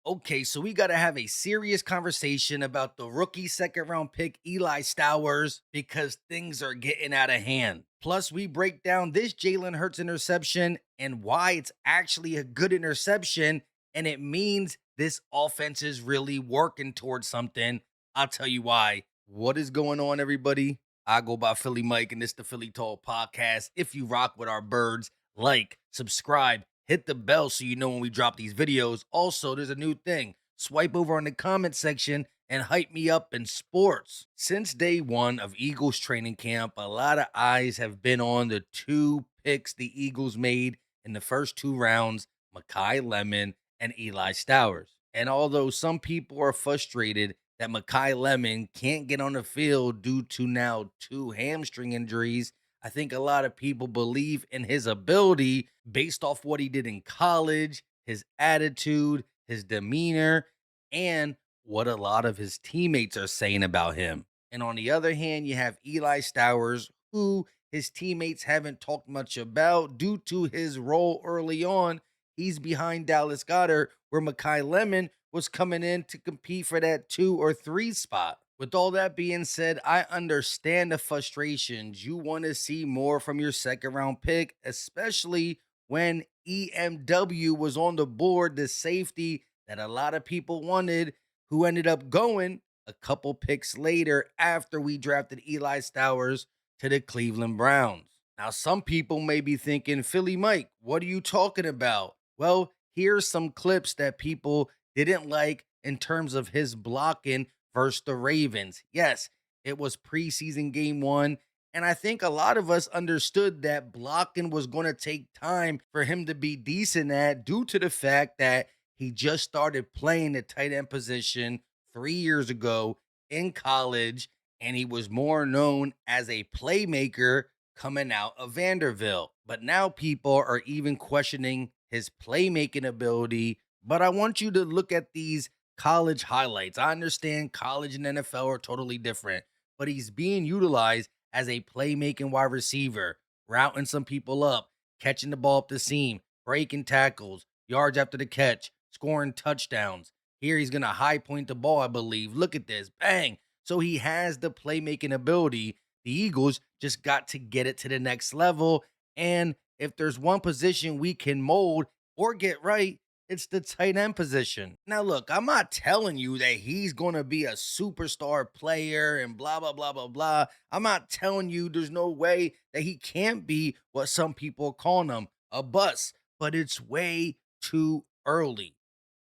Okay, so we got to have a serious conversation about the rookie second round pick Eli Stowers because things are getting out of hand. Plus, we break down this Jalen Hurts interception and why it's actually a good interception and it means this offense is really working towards something. I'll tell you why. What is going on, everybody? I go by Philly Mike and this the Philly Tall podcast. If you rock with our birds, like, subscribe, hit the bell so you know when we drop these videos. Also, there's a new thing. Swipe over on the comment section and hype me up in sports. Since day one of Eagles training camp, a lot of eyes have been on the two picks the Eagles made in the first two rounds, Makai Lemon and Eli Stowers. And although some people are frustrated that Makai Lemon can't get on the field due to now two hamstring injuries, I think a lot of people believe in his ability based off what he did in college, his attitude, his demeanor, and what a lot of his teammates are saying about him. And on the other hand, you have Eli Stowers, who his teammates haven't talked much about due to his role early on. He's behind Dallas Goddard, where Makai Lemon was coming in to compete for that 2 or 3 spot. With all that being said, I understand the frustrations. You want to see more from your second round pick, especially when EMW was on the board, the safety that a lot of people wanted, who ended up going a couple picks later after we drafted Eli Stowers to the Cleveland Browns. Now, some people may be thinking, Philly Mike, what are you talking about? Well, here's some clips that people didn't like in terms of his blocking versus the Ravens. Yes, it was preseason game one. And I think a lot of us understood that blocking was going to take time for him to be decent at due to the fact that he just started playing the tight end position 3 years ago in college. And he was more known as a playmaker coming out of Vanderbilt. But now people are even questioning his playmaking ability. But I want you to look at these college highlights. I understand college and NFL are totally different, but he's being utilized as a playmaking wide receiver, routing some people up, catching the ball up the seam, breaking tackles, yards after the catch, scoring touchdowns. Here he's going to high point the ball, I believe. Look at this. Bang. So he has the playmaking ability. The Eagles just got to get it to the next level. And if there's one position we can mold or get right, it's the tight end position. Now, look, I'm not telling you that he's going to be a superstar player and blah, blah, blah, blah, blah. I'm not telling you there's no way that he can't be what some people are calling him, a bust, but it's way too early.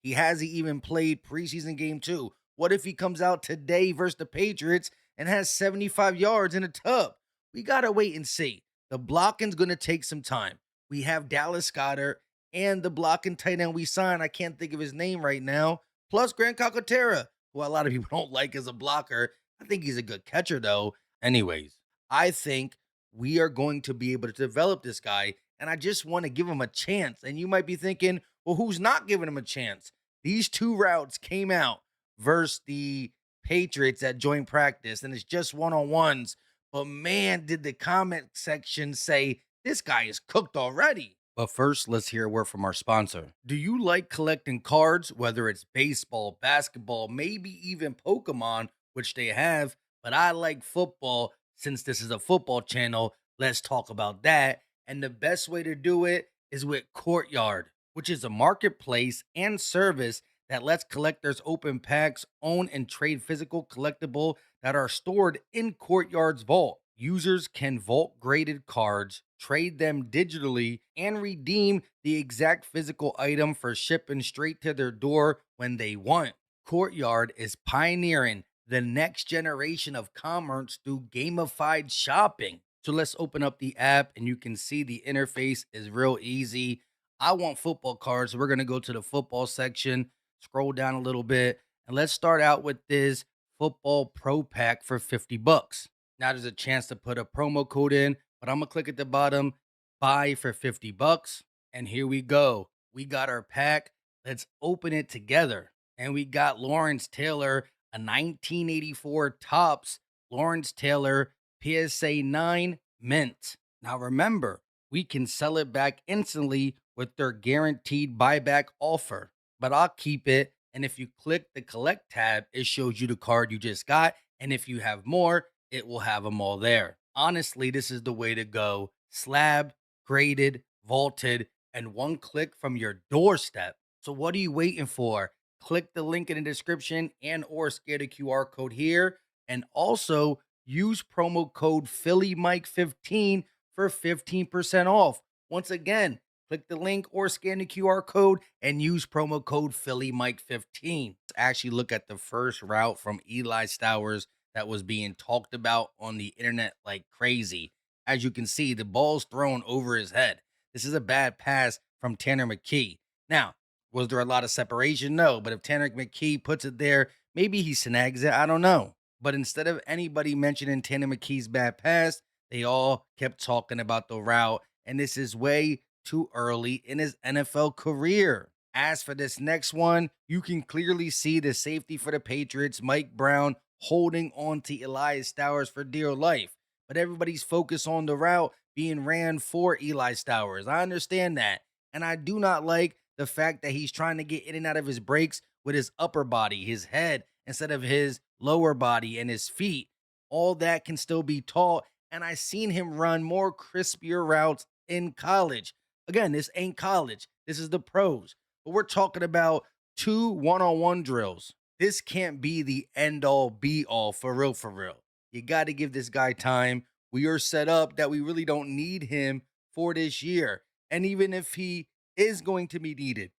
He hasn't even played preseason game two. What if he comes out today versus the Patriots and has 75 yards in a tub? We got to wait and see. The blocking's going to take some time. We have Dallas Goddard and the blocking tight end we signed. I can't think of his name right now. Plus Grant Calcaterra, who a lot of people don't like as a blocker. I think he's a good catcher, though. Anyways, I think we are going to be able to develop this guy, and I just want to give him a chance. And you might be thinking, well, who's not giving him a chance? These two routes came out versus the Patriots at joint practice, and it's just one-on-ones. But man, did the comment section say this guy is cooked already. But first, let's hear a word from our sponsor. Do you like collecting cards, whether it's baseball, basketball, maybe even Pokemon, which they have? But I like football. Since this is a football channel, let's talk about that. And the best way to do it is with Courtyard, which is a marketplace and service that lets collectors open packs, own and trade physical collectible that are stored in Courtyard's vault. Users can vault graded cards, trade them digitally, and redeem the exact physical item for shipping straight to their door when they want. Courtyard is pioneering the next generation of commerce through gamified shopping. So let's open up the app and you can see the interface is real easy. I want football cards, so we're going to go to the football section, scroll down a little bit, and let's start out with this football pro pack for 50 bucks. Now there's a chance to put a promo code in, but I'm going to click at the bottom, buy for 50 bucks. And here we go. We got our pack. Let's open it together. And we got Lawrence Taylor, a 1984 Topps Lawrence Taylor PSA 9 mint. Now remember, we can sell it back instantly with their guaranteed buyback offer, but I'll keep it And if you click the collect tab, it shows you the card you just got. And if you have more, it will have them all there. Honestly, this is the way to go. Slab, graded, vaulted, and one click from your doorstep. So what are you waiting for? Click the link in the description and or scan the QR code here. And also use promo code PhillyMike15 for 15% off. Once again, click the link or scan the QR code and use promo code PhillyMike15. Let's actually look at the first route from Eli Stowers that was being talked about on the internet like crazy. As you can see, the ball's thrown over his head. This is a bad pass from Tanner McKee. Now, was there a lot of separation? No, but if Tanner McKee puts it there, maybe he snags it. I don't know. But instead of anybody mentioning Tanner McKee's bad pass, they all kept talking about the route, and this is way too early in his NFL career. As for this next one, you can clearly see the safety for the Patriots, Mike Brown, holding on to Eli Stowers for dear life. But everybody's focused on the route being ran for Eli Stowers. I understand that. And I do not like the fact that he's trying to get in and out of his breaks with his upper body, his head, instead of his lower body and his feet. All that can still be taught. And I seen him run more crispier routes in college. Again, this ain't college. This is the pros. But we're talking about 2 one-on-one drills. This can't be the end all be all for real, for real. You got to give this guy time. We are set up that we really don't need him for this year. And even if he is going to be needed,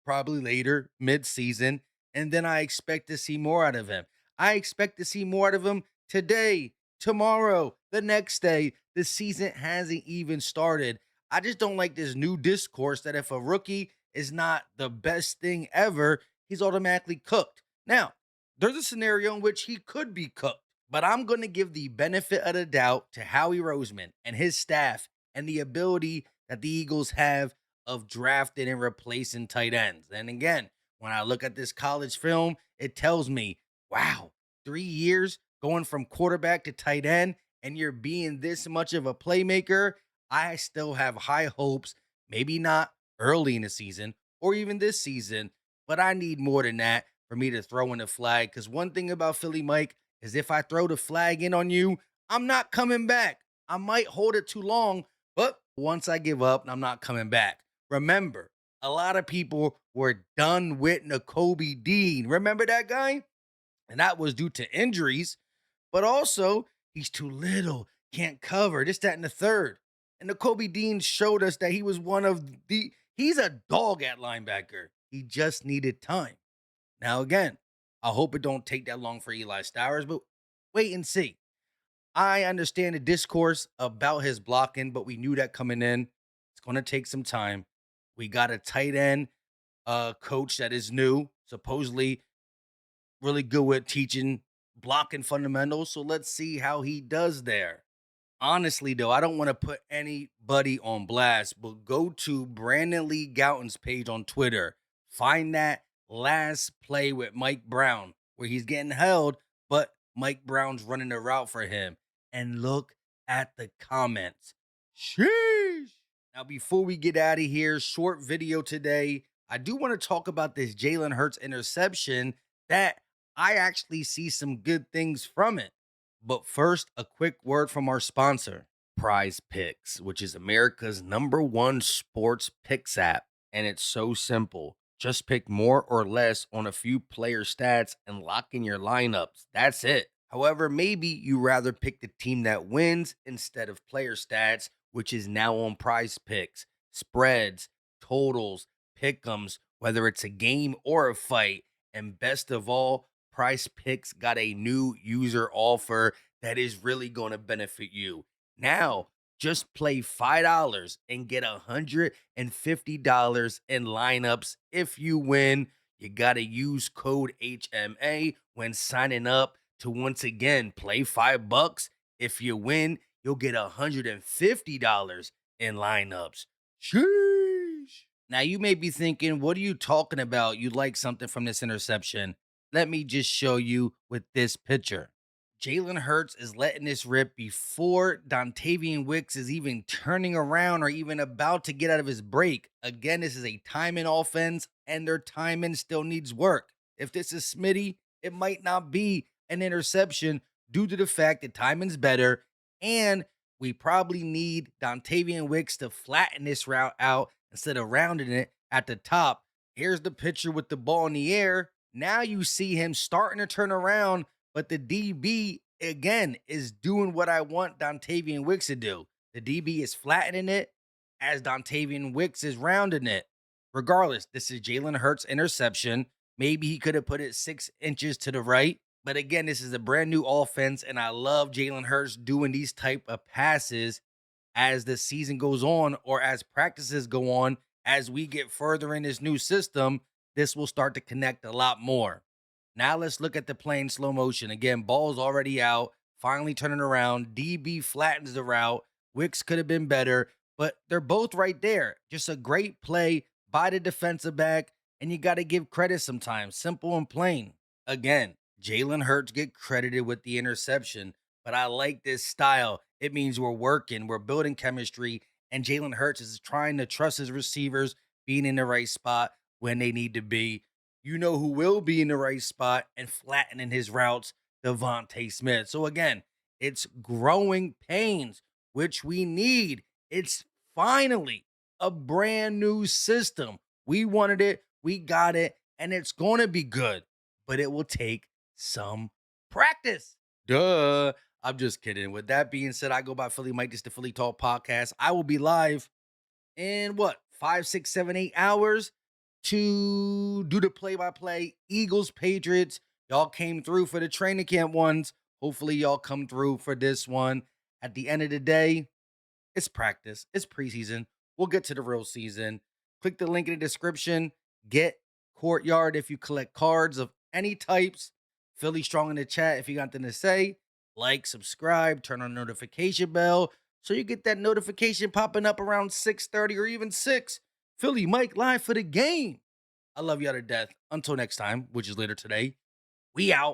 probably later, mid-season, and then I expect to see more out of him. I expect to see more out of him today, tomorrow, the next day. The season hasn't even started. I just don't like this new discourse that if a rookie is not the best thing ever, he's automatically cooked. Now, there's a scenario in which he could be cooked, but I'm going to give the benefit of the doubt to Howie Roseman and his staff and the ability that the Eagles have of drafting and replacing tight ends. And again, when I look at this college film, it tells me, wow, 3 years going from quarterback to tight end, and you're being this much of a playmaker. I still have high hopes, maybe not early in the season or even this season, but I need more than that for me to throw in the flag. Because one thing about Philly Mike is if I throw the flag in on you, I'm not coming back. I might hold it too long, but once I give up, I'm not coming back. Remember, a lot of people were done with Nakobe Dean. Remember that guy? And that was due to injuries, but also he's too little, can't cover, this, that, and the third. And Nakobe Dean showed us that he was he's a dog at linebacker. He just needed time. Now, again, I hope it don't take that long for Eli Stowers, but wait and see. I understand the discourse about his blocking, but we knew that coming in. It's going to take some time. We got a tight end coach that is new, supposedly really good with teaching blocking fundamentals. So let's see how he does there. Honestly, though, I don't want to put anybody on blast, but go to Brandon Lee Gouton's page on Twitter. Find that last play with Mike Brown where he's getting held, but Mike Brown's running the route for him. And look at the comments. Sheesh. Now, before we get out of here, short video today. I do want to talk about this Jalen Hurts interception that I actually see some good things from it. But first, a quick word from our sponsor, PrizePicks, which is America's #1 sports picks app. And it's so simple. Just pick more or less on a few player stats and lock in your lineups. That's it. However, maybe you rather pick the team that wins instead of player stats, which is now on PrizePicks. Spreads, totals, pick'ems, whether it's a game or a fight. And best of all, PrizePicks got a new user offer that is really going to benefit you. Now, just play $5 and get $150 in lineups if you win. You got to use code HMA when signing up to once again play $5. If you win, you'll get $150 in lineups. Sheesh. Now, you may be thinking, what are you talking about? You like something from this interception. Let me just show you with this picture. Jalen Hurts is letting this rip before Dontavian Wicks is even turning around or even about to get out of his break. Again, this is a timing offense, and their timing still needs work. If this is Smitty, it might not be an interception due to the fact that timing's better, and we probably need Dontavian Wicks to flatten this route out instead of rounding it at the top. Here's the picture with the ball in the air. Now you see him starting to turn around, but the DB again is doing what I want Dontavian Wicks to do. The DB is flattening it as Dontavian Wicks is rounding it. Regardless, this is Jalen Hurts' interception. Maybe he could have put it 6 inches to the right. But again, this is a brand new offense, and I love Jalen Hurts doing these type of passes as the season goes on or as practices go on. As we get further in this new system, this will start to connect a lot more. Now let's look at the play in slow motion. Again, ball's already out, finally turning around. DB flattens the route. Wicks could have been better, but they're both right there. Just a great play by the defensive back, and you got to give credit sometimes. Simple and plain. Again, Jalen Hurts get credited with the interception, but I like this style. It means we're working, we're building chemistry, and Jalen Hurts is trying to trust his receivers being in the right spot when they need to be. You know who will be in the right spot and flattening his routes, Devontae Smith. So again, it's growing pains, which we need. It's finally a brand new system. We wanted it, we got it, and it's going to be good, but it will take some practice. Duh. I'm just kidding. With that being said, I go by Philly Mike. This is the Philly Talk Podcast. I will be live in what, 5, 6, 7, 8 hours to do the play-by-play Eagles Patriots. Y'all came through for the training camp ones. Hopefully y'all come through for this one. At the end of the day, it's practice. It's preseason. We'll get to the real season. Click the link in the description. Get Courtyard if you collect cards of any types. Philly Strong in the chat if you got anything to say. Like, subscribe, turn on the notification bell so you get that notification popping up around 6:30 or even 6. Philly Mike live for the game. I love y'all to death. Until next time, which is later today, we out.